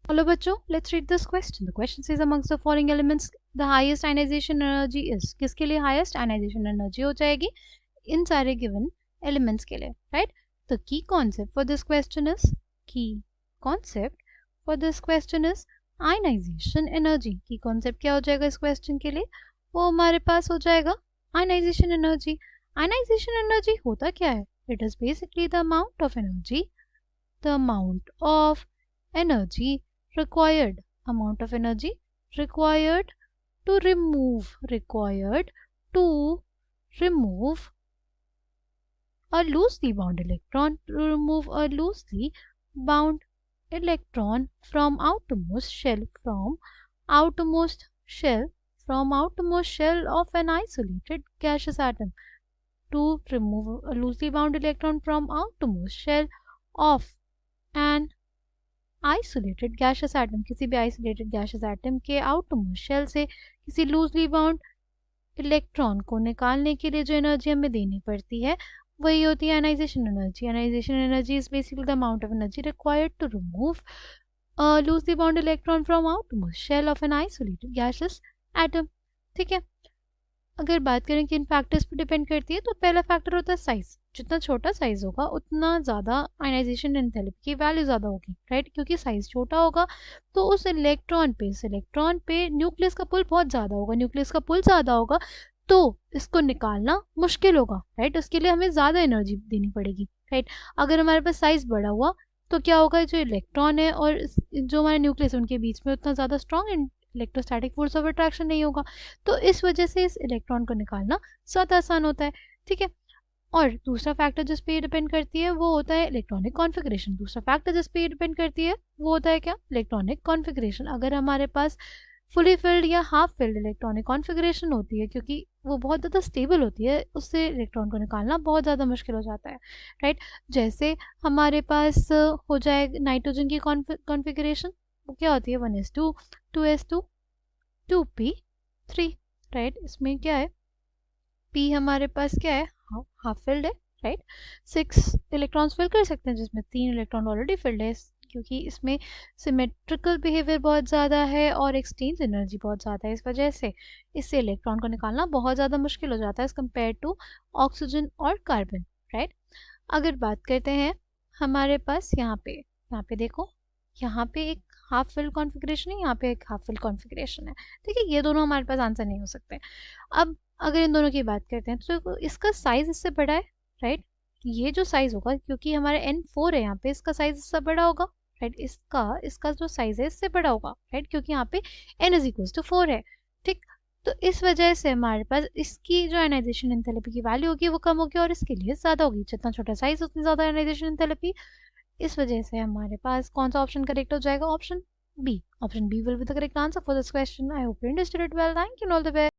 Hello बच्चों, let's read this question. The question says amongst the following elements the highest ionization energy is. किसके लिए highest ionization energy हो जाएगी? इन सारे given elements के लिए, right? The key concept for this question is ionization energy. Key concept क्या हो जाएगा इस question के लिए? वो हमारे पास हो जाएगा ionization energy. Ionization energy होता क्या है? It is basically the amount of energy required to remove a loosely bound electron from outermost shell of an isolated gaseous atom. To remove a loosely bound electron from outermost shell of an isolated gaseous atom, किसी भी isolated gaseous atom के outermost shell से किसी loosely bound electron को निकालने के लिए जो एनर्जी हमें देनी पड़ती है वही होती है ionization energy. Ionization energy is basically the amount of energy required to remove loosely bound electron from outermost shell of an isolated gaseous atom. ठीक है, अगर बात करें कि इन फैक्टर्स पर डिपेंड करती है तो पहला फैक्टर होता है साइज. जितना छोटा साइज होगा उतना ज़्यादा आयनाइजेशन एंथैल्पी की वैल्यू ज़्यादा होगी, राइट? क्योंकि साइज छोटा होगा तो उस इलेक्ट्रॉन पे न्यूक्लियस का पुल बहुत ज़्यादा होगा. न्यूक्लियस का पुल ज़्यादा होगा तो इसको निकालना मुश्किल होगा, राइट? उसके लिए हमें ज़्यादा एनर्जी देनी पड़ेगी, राइट? अगर हमारे पास साइज बड़ा हुआ तो क्या होगा, जो इलेक्ट्रॉन है और जो हमारा न्यूक्लियस है उनके बीच में उतना ज़्यादा strong electrostatic force of attraction नहीं होगा, तो इस वजह से इस इलेक्ट्रॉन को निकालना ज़्यादा आसान होता है. ठीक है, और दूसरा फैक्टर जिस पे डिपेंड करती है वो होता है इलेक्ट्रॉनिक कॉन्फ़िगरेशन. वो होता है क्या? Electronic configuration. अगर हमारे पास फुली फिल्ड या हाफ फिल्ड इलेक्ट्रॉनिक कॉन्फ़िगरेशन होती है, क्योंकि वो बहुत ज़्यादा स्टेबल होती है, उससे इलेक्ट्रॉन को निकालना बहुत ज़्यादा मुश्किल हो जाता है, राइट? जैसे हमारे पास हो जाए नाइट्रोजन की कॉन्फ़िगरेशन, वो क्या होती है 1s2 2s2 2p3, राइट? इसमें क्या है, p हमारे पास क्या है, हाफ फिल्ड है, राइट? 6 इलेक्ट्रॉन्स फिल कर सकते हैं जिसमें 3 इलेक्ट्रॉन ऑलरेडी फिल्ड है, क्योंकि इसमें सिमेट्रिकल बिहेवियर बहुत ज़्यादा है और एक्सचेंज एनर्जी बहुत ज़्यादा है. इस वजह से इससे इलेक्ट्रॉन को निकालना बहुत ज़्यादा मुश्किल हो जाता है एज़ कम्पेयर टू ऑक्सीजन और कार्बन, राइट? अगर बात करते हैं हमारे पास यहाँ पे देखो, यहाँ पे एक हाफ फिल कॉन्फ़िगरेशन है, यहाँ पे एक हाफ फिल कॉन्फ़िगरेशन है. ठीक है, ये दोनों हमारे पास आंसर नहीं हो सकते. अब अगर इन दोनों की बात करते हैं तो इसका साइज इससे बड़ा है, राइट? ये जो साइज होगा, क्योंकि हमारा N4 है यहाँ पे, इसका साइज इससे बड़ा होगा, राइट? इसका जो साइज है इससे बड़ा होगा, राइट? क्योंकि यहाँ पे N=4 है. ठीक, तो इस वजह से हमारे पास इसकी जो आयनाइजेशन एंथैल्पी की वैल्यू होगी वो कम होगी और इसके लिए ज़्यादा होगी. जितना छोटा साइज उतनी ज़्यादा आयनाइजेशन एंथैल्पी. इस वजह से हमारे पास कौन सा ऑप्शन करेक्ट हो जाएगा? Option B. Option B will be the correct answer for this question. I hope you understood it well. Thank you, all the best.